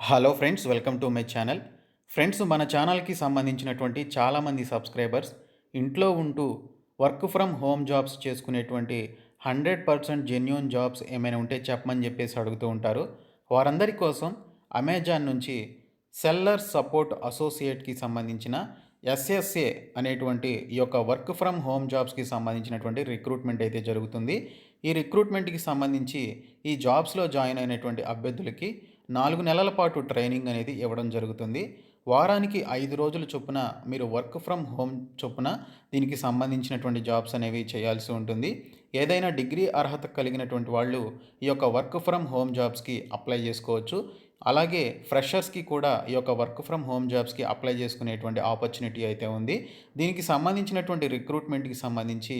Hello friends, welcome to my channel. Friends, మన ఛానల్కి సంబంధించినటువంటి చాలామంది సబ్స్క్రైబర్స్ ఇంట్లో ఉంటూ వర్క్ ఫ్రమ్ హోమ్ జాబ్స్ చేసుకునేటువంటి 100% జెన్యూన్ జాబ్స్ ఏమైనా ఉంటే చెప్పమని చెప్పేసి అడుగుతూ ఉంటారు. వారందరి కోసం అమెజాన్ నుంచి సెల్లర్ సపోర్ట్ అసోసియేట్కి సంబంధించిన ఎస్ఎస్ఏ అనేటువంటి ఈ యొక్క వర్క్ ఫ్రమ్ హోమ్ జాబ్స్కి సంబంధించినటువంటి రిక్రూట్మెంట్ అయితే జరుగుతుంది. ఈ రిక్రూట్మెంట్కి సంబంధించి ఈ జాబ్స్లో జాయిన్ అయినటువంటి అభ్యర్థులకి 4 నెలల పాటు ట్రైనింగ్ అనేది ఇవ్వడం జరుగుతుంది. వారానికి 5 రోజుల చొప్పున మీరు వర్క్ ఫ్రమ్ హోమ్ చొప్పున దీనికి సంబంధించినటువంటి జాబ్స్ అనేవి చేయాల్సి ఉంటుంది. ఏదైనా డిగ్రీ అర్హత కలిగినటువంటి వాళ్ళు ఈ యొక్క వర్క్ ఫ్రమ్ హోమ్ జాబ్స్కి అప్లై చేసుకోవచ్చు. అలాగే ఫ్రెషర్స్కి కూడా ఈ యొక్క వర్క్ ఫ్రమ్ హోమ్ జాబ్స్కి అప్లై చేసుకునేటువంటి ఆపర్చునిటీ అయితే ఉంది. దీనికి సంబంధించినటువంటి రిక్రూట్మెంట్కి సంబంధించి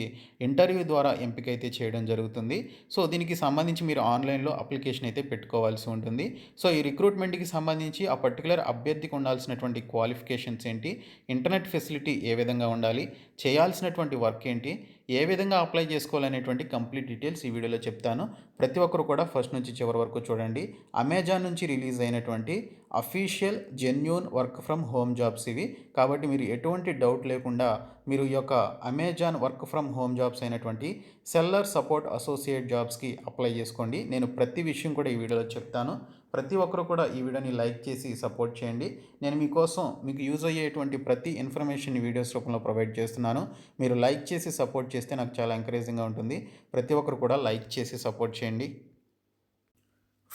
ఇంటర్వ్యూ ద్వారా ఎంపిక అయితే చేయడం జరుగుతుంది. సో దీనికి సంబంధించి మీరు ఆన్లైన్లో అప్లికేషన్ అయితే పెట్టుకోవాల్సి ఉంటుంది. సో ఈ రిక్రూట్మెంట్కి సంబంధించి ఆ పర్టికులర్ అభ్యర్థికి ఉండాల్సినటువంటి క్వాలిఫికేషన్స్ ఏంటి, ఇంటర్నెట్ ఫెసిలిటీ ఏ విధంగా ఉండాలి, చేయాల్సినటువంటి వర్క్ ఏంటి, ఏ విధంగా అప్లై చేసుకోవాలనేటువంటి కంప్లీట్ డీటెయిల్స్ ఈ వీడియోలో చెప్తాను. ప్రతి ఒక్కరు కూడా ఫస్ట్ నుంచి చివరి వరకు చూడండి. అమెజాన్ నుంచి రిలీజ్ అయినటువంటి official genuine work from home jobs ఇవి. కాబట్టి మీరు ఎటువంటి డౌట్ లేకుండా మీరు ఈ యొక్క Amazon work from home jobs అయినటువంటి సెల్లర్ సపోర్ట్ అసోసియేట్ జాబ్స్కి అప్లై చేసుకోండి. నేను ప్రతి విషయం కూడా ఈ వీడియోలో చెప్తాను. ప్రతి ఒక్కరు కూడా ఈ వీడియోని లైక్ చేసి సపోర్ట్ చేయండి. నేను మీకోసం మీకు యూజ్ అయ్యేటువంటి ప్రతి ఇన్ఫర్మేషన్ వీడియోస్ రూపంలో ప్రొవైడ్ చేస్తున్నాను. మీరు లైక్ చేసి సపోర్ట్ చేస్తే నాకు చాలా ఎంకరేజింగ్గా ఉంటుంది. ప్రతి ఒక్కరు కూడా లైక్ చేసి సపోర్ట్ చేయండి.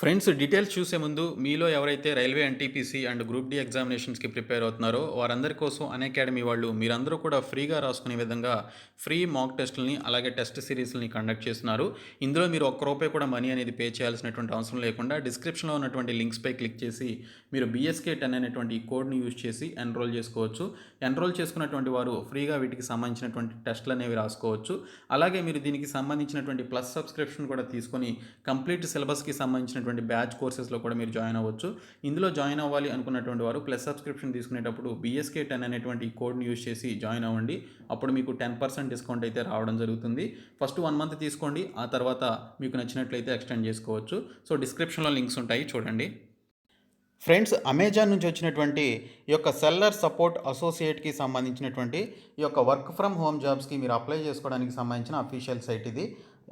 ఫ్రెండ్స్, డీటెయిల్స్ చూసే ముందు మీలో ఎవరైతే railway NTPC and group D ఎగ్జామినేషన్స్కి ప్రిపేర్ అవుతున్నారో వారందరి కోసం అకాడమీ వాళ్ళు మీరందరూ కూడా ఫ్రీగా రాసుకునే విధంగా ఫ్రీ మాక్ టెస్టులని అలాగే టెస్ట్ సిరీస్ని కండక్ట్ చేస్తున్నారు. ఇందులో మీరు ₹1 కూడా మనీ అనేది పే చేయాల్సినటువంటి అవసరం లేకుండా డిస్క్రిప్షన్లో ఉన్నటువంటి లింక్స్పై క్లిక్ చేసి మీరు BSK10 అనేటువంటి కోడ్ని యూజ్ చేసి ఎన్రోల్ చేసుకోవచ్చు. ఎన్రోల్ చేసుకున్నటువంటి వారు ఫ్రీగా వీటికి సంబంధించినటువంటి టెస్టులు అనేవి రాసుకోవచ్చు. అలాగే మీరు దీనికి సంబంధించినటువంటి ప్లస్ సబ్స్క్రిప్షన్ కూడా తీసుకొని కంప్లీట్ సిలబస్కి సంబంధించిన బ్యాచ్ కోర్సెస్లో కూడా మీరు జాయిన్ అవ్వచ్చు. ఇందులో జాయిన్ అవ్వాలి అనుకున్నటువంటి వారు ప్లస్ సబ్స్క్రిప్షన్ తీసుకునేటప్పుడు BSK10 అనేటువంటి కోడ్ని యూజ్ చేసి జాయిన్ అవ్వండి. అప్పుడు మీకు 10% డిస్కౌంట్ అయితే రావడం జరుగుతుంది. ఫస్ట్ 1 మంత్ తీసుకోండి, ఆ తర్వాత మీకు నచ్చినట్లయితే ఎక్స్టెండ్ చేసుకోవచ్చు. సో డిస్క్రిప్షన్లో లింక్స్ ఉంటాయి, చూడండి. ఫ్రెండ్స్, అమెజాన్ నుంచి వచ్చినటువంటి ఈ యొక్క సెల్లర్ సపోర్ట్ అసోసియేట్కి సంబంధించినటువంటి ఈ యొక్క వర్క్ ఫ్రమ్ హోమ్ జాబ్స్కి మీరు అప్లై చేసుకోవడానికి సంబంధించిన అఫీషియల్ సైట్ ఇది.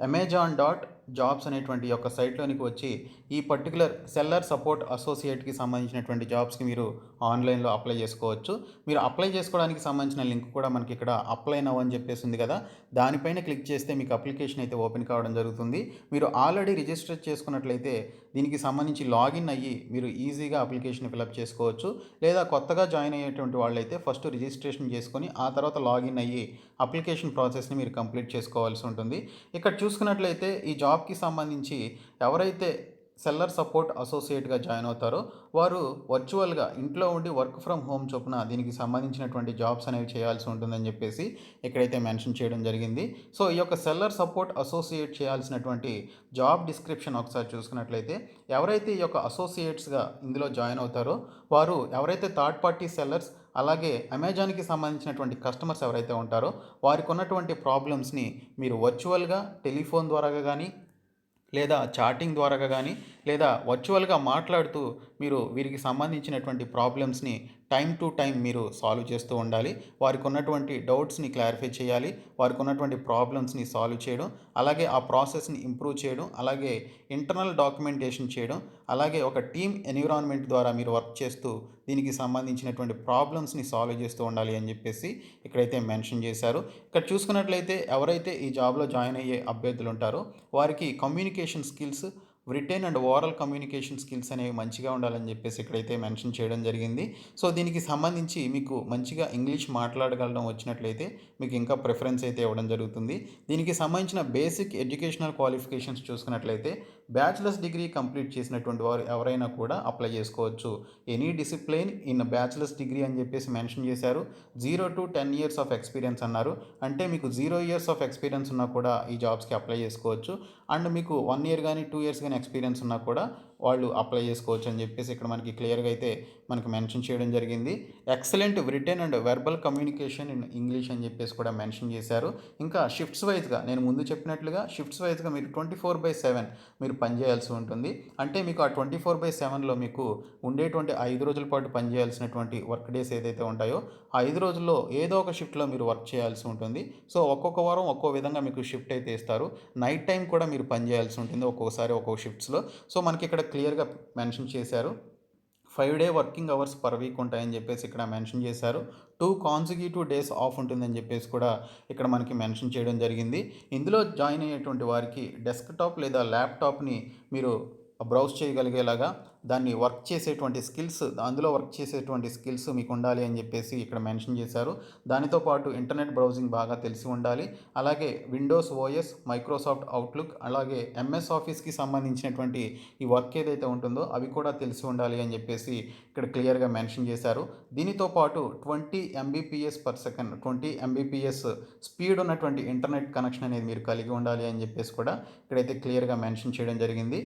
amazon.jobs అనేటువంటి యొక్క సైట్లోనికి వచ్చి ఈ పర్టికులర్ సెల్లర్ సపోర్ట్ అసోసియేట్కి సంబంధించినటువంటి జాబ్స్కి మీరు ఆన్లైన్లో అప్లై చేసుకోవచ్చు. మీరు అప్లై చేసుకోవడానికి సంబంధించిన లింక్ కూడా మనకి ఇక్కడ అప్లై నౌ అని చెప్పేసి ఉంది కదా, దానిపైన క్లిక్ చేస్తే మీకు అప్లికేషన్ అయితే ఓపెన్ కావడం జరుగుతుంది. మీరు ఆల్రెడీ రిజిస్టర్ చేసుకున్నట్లయితే దీనికి సంబంధించి లాగిన్ అయ్యి మీరు ఈజీగా అప్లికేషన్ ఫిలప్ చేసుకోవచ్చు. లేదా కొత్తగా జాయిన్ అయ్యేటువంటి వాళ్ళైతే ఫస్ట్ రిజిస్ట్రేషన్ చేసుకొని ఆ తర్వాత లాగిన్ అయ్యి అప్లికేషన్ ప్రాసెస్ని మీరు కంప్లీట్ చేసుకోవాల్సి ఉంటుంది. ఇక్కడ చూసుకున్నట్లయితే ఈ జాబ్కి సంబంధించి ఎవరైతే సెల్లర్ సపోర్ట్ అసోసియేట్గా జాయిన్ అవుతారో వారు వర్చువల్గా ఇంట్లో ఉండి వర్క్ ఫ్రమ్ హోమ్ చొప్పున దీనికి సంబంధించినటువంటి జాబ్స్ అనేవి చేయాల్సి ఉంటుందని చెప్పేసి ఇక్కడైతే మెన్షన్ చేయడం జరిగింది. సో ఈ యొక్క సెల్లర్ సపోర్ట్ అసోసియేట్ చేయాల్సినటువంటి జాబ్ డిస్క్రిప్షన్ ఒకసారి చూసుకున్నట్లయితే ఎవరైతే ఈ యొక్క అసోసియేట్స్గా ఇందులో జాయిన్ అవుతారో వారు ఎవరైతే థర్డ్ పార్టీ సెల్లర్స్ అలాగే అమెజాన్కి సంబంధించినటువంటి కస్టమర్స్ ఎవరైతే ఉంటారో వారికి ఉన్నటువంటి ప్రాబ్లమ్స్ని మీరు వర్చువల్గా టెలిఫోన్ ద్వారా కానీ లేదా చాటింగ్ ద్వారా కానీ లేదా వర్చువల్గా మాట్లాడుతూ మీరు వీరికి సంబంధించినటువంటి ప్రాబ్లమ్స్ని టైం టు టైం మీరు సాల్వ్ చేస్తూ ఉండాలి. వారికి ఉన్నటువంటి డౌట్స్ని క్లారిఫై చేయాలి, వారికి ఉన్నటువంటి ప్రాబ్లమ్స్ని సాల్వ్ చేయడం, అలాగే ఆ ప్రాసెస్ని ఇంప్రూవ్ చేయడం, అలాగే ఇంటర్నల్ డాక్యుమెంటేషన్ చేయడం, అలాగే ఒక టీమ్ ఎన్విరాన్మెంట్ ద్వారా మీరు వర్క్ చేస్తూ దీనికి సంబంధించినటువంటి ప్రాబ్లమ్స్ని సాల్వ్ చేస్తూ ఉండాలి అని చెప్పేసి ఇక్కడైతే మెన్షన్ చేశారు. ఇక్కడ చూసుకున్నట్లయితే ఎవరైతే ఈ జాబ్లో జాయిన్ అయ్యే అభ్యర్థులు ఉంటారో వారికి communication skills, written and oral communication skills అనేవి మంచిగా ఉండాలని చెప్పేసి ఇక్కడైతే మెన్షన్ చేయడం జరిగింది. సో దీనికి సంబంధించి మీకు మంచిగా ఇంగ్లీష్ మాట్లాడగలడం వచ్చినట్లయితే మీకు ఇంకా ప్రిఫరెన్స్ అయితే ఇవ్వడం జరుగుతుంది. దీనికి సంబంధించిన బేసిక్ ఎడ్యుకేషనల్ క్వాలిఫికేషన్స్ చూసుకున్నట్లయితే బ్యాచిలర్స్ డిగ్రీ కంప్లీట్ చేసినటువంటి వారు ఎవరైనా కూడా అప్లై చేసుకోవచ్చు. Any discipline in bachelors degree అని చెప్పేసి మెన్షన్ చేశారు. 0 to 10 years ఆఫ్ ఎక్స్పీరియన్స్ అన్నారు. అంటే మీకు 0 years ఆఫ్ ఎక్స్పీరియన్స్ ఉన్నా కూడా ఈ జాబ్స్కి అప్లై చేసుకోవచ్చు. అండ్ మీకు 1 ఇయర్ కానీ 2 ఇయర్స్ కానీ ఎక్స్పీరియన్స్ ఉన్నా కూడా వాళ్ళు అప్లై చేసుకోవచ్చు అని చెప్పేసి ఇక్కడ మనకి క్లియర్గా అయితే మనకి మెన్షన్ చేయడం జరిగింది. Excellent written and verbal communication in English అని చెప్పేసి కూడా మెన్షన్ చేశారు. ఇంకా షిఫ్ట్స్ వైజ్గా నేను ముందు చెప్పినట్లుగా షిఫ్ట్స్ వైజ్గా మీరు 24/7 మీరు పనిచేయాల్సి ఉంటుంది. అంటే మీకు ఆ 24/7లో మీకు ఉండేటువంటి 5 రోజుల పాటు పనిచేయాల్సినటువంటి వర్క్ డేస్ ఏదైతే ఉంటాయో ఆ 5 రోజుల్లో ఏదో ఒక షిఫ్ట్లో మీరు వర్క్ చేయాల్సి ఉంటుంది. సో ఒక్కొక్క వారం ఒక్కో విధంగా మీకు షిఫ్ట్ అయితే ఇస్తారు. నైట్ టైం కూడా మీరు పనిచేయాల్సి ఉంటుంది ఒక్కొక్కసారి ఒక్కొక్క షిఫ్ట్స్లో. సో మనకి ఇక్కడ క్లియర్గా మెన్షన్ చేశారు. 5 day working hours per week ఉంటాయని చెప్పేసి ఇక్కడ మెన్షన్ చేశారు. 2 కాన్సిక్యూటివ్ డేస్ ఆఫ్ ఉంటుందని చెప్పేసి కూడా ఇక్కడ మనకి మెన్షన్ చేయడం జరిగింది. ఇందులో జాయిన్ అయ్యేటువంటి వారికి డెస్క్టాప్ లేదా ల్యాప్టాప్ని మీరు బ్రౌజ్ చేయగలిగేలాగా దాన్ని వర్క్ చేసేటువంటి స్కిల్స్ అందులో వర్క్ చేసేటువంటి స్కిల్స్ మీకు ఉండాలి అని చెప్పేసి ఇక్కడ మెన్షన్ చేశారు. దానితో పాటు ఇంటర్నెట్ బ్రౌజింగ్ బాగా తెలిసి ఉండాలి. అలాగే విండోస్ ఓఎస్, మైక్రోసాఫ్ట్ అవుట్లుక్, అలాగే ఎంఎస్ ఆఫీస్కి సంబంధించినటువంటి ఈ వర్క్ ఏదైతే ఉంటుందో అవి కూడా తెలిసి ఉండాలి అని చెప్పేసి ఇక్కడ క్లియర్గా మెన్షన్ చేశారు. దీనితో పాటు 20 Mbps per second 20 Mbps speed ఉన్నటువంటి ఇంటర్నెట్ కనెక్షన్ అనేది మీరు కలిగి ఉండాలి అని చెప్పేసి కూడా ఇక్కడైతే క్లియర్గా మెన్షన్ చేయడం జరిగింది.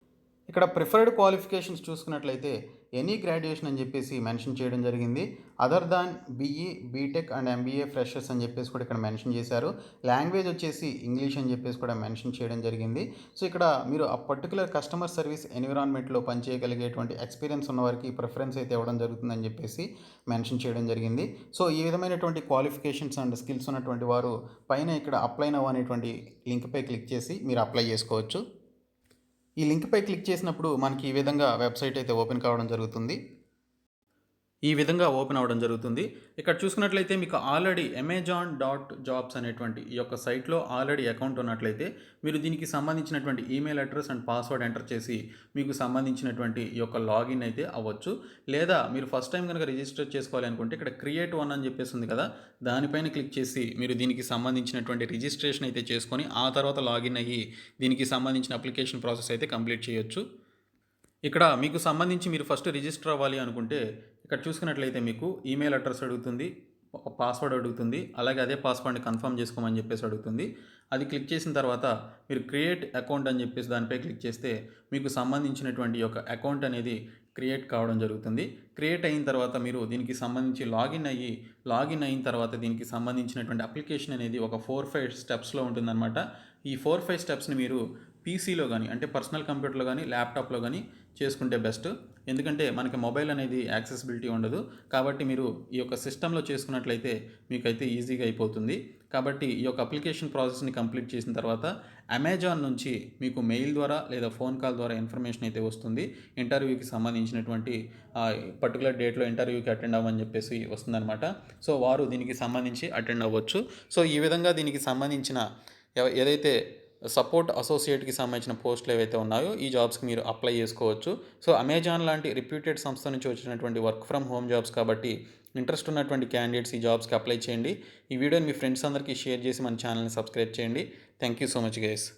ఇక్కడ ప్రిఫర్డ్ క్వాలిఫికేషన్స్ చూసుకున్నట్లయితే ఎనీ గ్రాడ్యుయేషన్ అని చెప్పేసి మెన్షన్ చేయడం జరిగింది. Other than BE, BTech and MBA freshers అని చెప్పేసి కూడా ఇక్కడ మెన్షన్ చేశారు. లాంగ్వేజ్ వచ్చేసి ఇంగ్లీష్ అని చెప్పేసి కూడా మెన్షన్ చేయడం జరిగింది. సో ఇక్కడ మీరు ఆ పర్టికులర్ కస్టమర్ సర్వీస్ ఎన్విరాన్మెంట్లో పనిచేయగలిగేటువంటి ఎక్స్పీరియన్స్ ఉన్న వారికి ప్రిఫరెన్స్ అయితే ఇవ్వడం జరుగుతుందని చెప్పేసి మెన్షన్ చేయడం జరిగింది. సో ఈ విధమైనటువంటి క్వాలిఫికేషన్స్ అండ్ స్కిల్స్ ఉన్నటువంటి వారు పైన ఇక్కడ అప్లై నౌ అనేటువంటి లింక్పై క్లిక్ చేసి మీరు అప్లై చేసుకోవచ్చు. ఈ లింక్పై క్లిక్ చేసినప్పుడు మనకి ఈ విధంగా వెబ్సైట్ అయితే ఓపెన్ కావడం జరుగుతుంది. ఈ విధంగా ఓపెన్ అవ్వడం జరుగుతుంది. ఇక్కడ చూసుకున్నట్లయితే మీకు ఆల్రెడీ amazon.jobs అనేటువంటి ఈ యొక్క సైట్లో ఆల్రెడీ అకౌంట్ ఉన్నట్లయితే మీరు దీనికి సంబంధించినటువంటి email address and password enter చేసి మీకు సంబంధించినటువంటి ఈ యొక్క లాగిన్ అయితే అవ్వచ్చు. లేదా మీరు ఫస్ట్ టైం కనుక రిజిస్టర్ చేసుకోవాలి అనుకుంటే ఇక్కడ క్రియేట్ వన్ అని చెప్పేసి ఉంది కదా, దానిపైన క్లిక్ చేసి మీరు దీనికి సంబంధించినటువంటి రిజిస్ట్రేషన్ అయితే చేసుకొని ఆ తర్వాత లాగిన్ అయ్యి దీనికి సంబంధించిన అప్లికేషన్ ప్రాసెస్ అయితే కంప్లీట్ చేయొచ్చు. ఇక్కడ మీకు సంబంధించి మీరు ఫస్ట్ రిజిస్టర్ అవ్వాలి అనుకుంటే ఇక్కడ చూసుకున్నట్లయితే మీకు ఈమెయిల్ అడ్రస్ అడుగుతుంది, ఒక పాస్వర్డ్ అడుగుతుంది, అలాగే అదే పాస్వర్డ్ని కన్ఫర్మ్ చేసుకోమని చెప్పేసి అడుగుతుంది. అది క్లిక్ చేసిన తర్వాత మీరు క్రియేట్ అకౌంట్ అని చెప్పేసి దానిపై క్లిక్ చేస్తే మీకు సంబంధించినటువంటి యొక్క అకౌంట్ అనేది క్రియేట్ కావడం జరుగుతుంది. క్రియేట్ అయిన తర్వాత మీరు దీనికి సంబంధించి లాగిన్ అయిన తర్వాత దీనికి సంబంధించినటువంటి అప్లికేషన్ అనేది ఒక 4-5 స్టెప్స్లో ఉంటుందన్నమాట. ఈ 4-5 స్టెప్స్ని మీరు పీసీలో కానీ అంటే పర్సనల్ కంప్యూటర్లో కానీ ల్యాప్టాప్లో కానీ చేసుకుంటే బెస్ట్. ఎందుకంటే మనకి మొబైల్ అనేది యాక్సెసిబిలిటీ ఉండదు. కాబట్టి మీరు ఈ యొక్క సిస్టంలో చేసుకున్నట్లయితే మీకైతే ఈజీగా అయిపోతుంది. కాబట్టి ఈ యొక్క అప్లికేషన్ ప్రాసెస్ని కంప్లీట్ చేసిన తర్వాత అమెజాన్ నుంచి మీకు మెయిల్ ద్వారా లేదా ఫోన్ కాల్ ద్వారా ఇన్ఫర్మేషన్ అయితే వస్తుంది. ఇంటర్వ్యూకి సంబంధించినటువంటి పర్టికులర్ డేట్లో ఇంటర్వ్యూకి అటెండ్ అవ్వని చెప్పేసి వస్తుందన్నమాట. సో వారు దీనికి సంబంధించి అటెండ్ అవ్వచ్చు. సో ఈ విధంగా దీనికి సంబంధించిన ఏదైతే సపోర్ట్ అసోసియేట్కి సంబంధించిన పోస్టులు ఏవైతే ఉన్నాయో ఈ జాబ్స్కి మీరు అప్లై చేసుకోవచ్చు. సో అమెజాన్ లాంటి రిప్యూటెడ్ సంస్థ నుంచి వచ్చినటువంటి వర్క్ ఫ్రమ్ హోమ్ జాబ్స్ కాబట్టి ఇంట్రెస్ట్ ఉన్నటువంటి క్యాండిడేట్స్ ఈ జాబ్స్కి అప్లై చేయండి. ఈ వీడియోని మీ ఫ్రెండ్స్ అందరికీ షేర్ చేసి మన ఛానల్ని సబ్స్క్రైబ్ చేయండి. Thank you so much guys.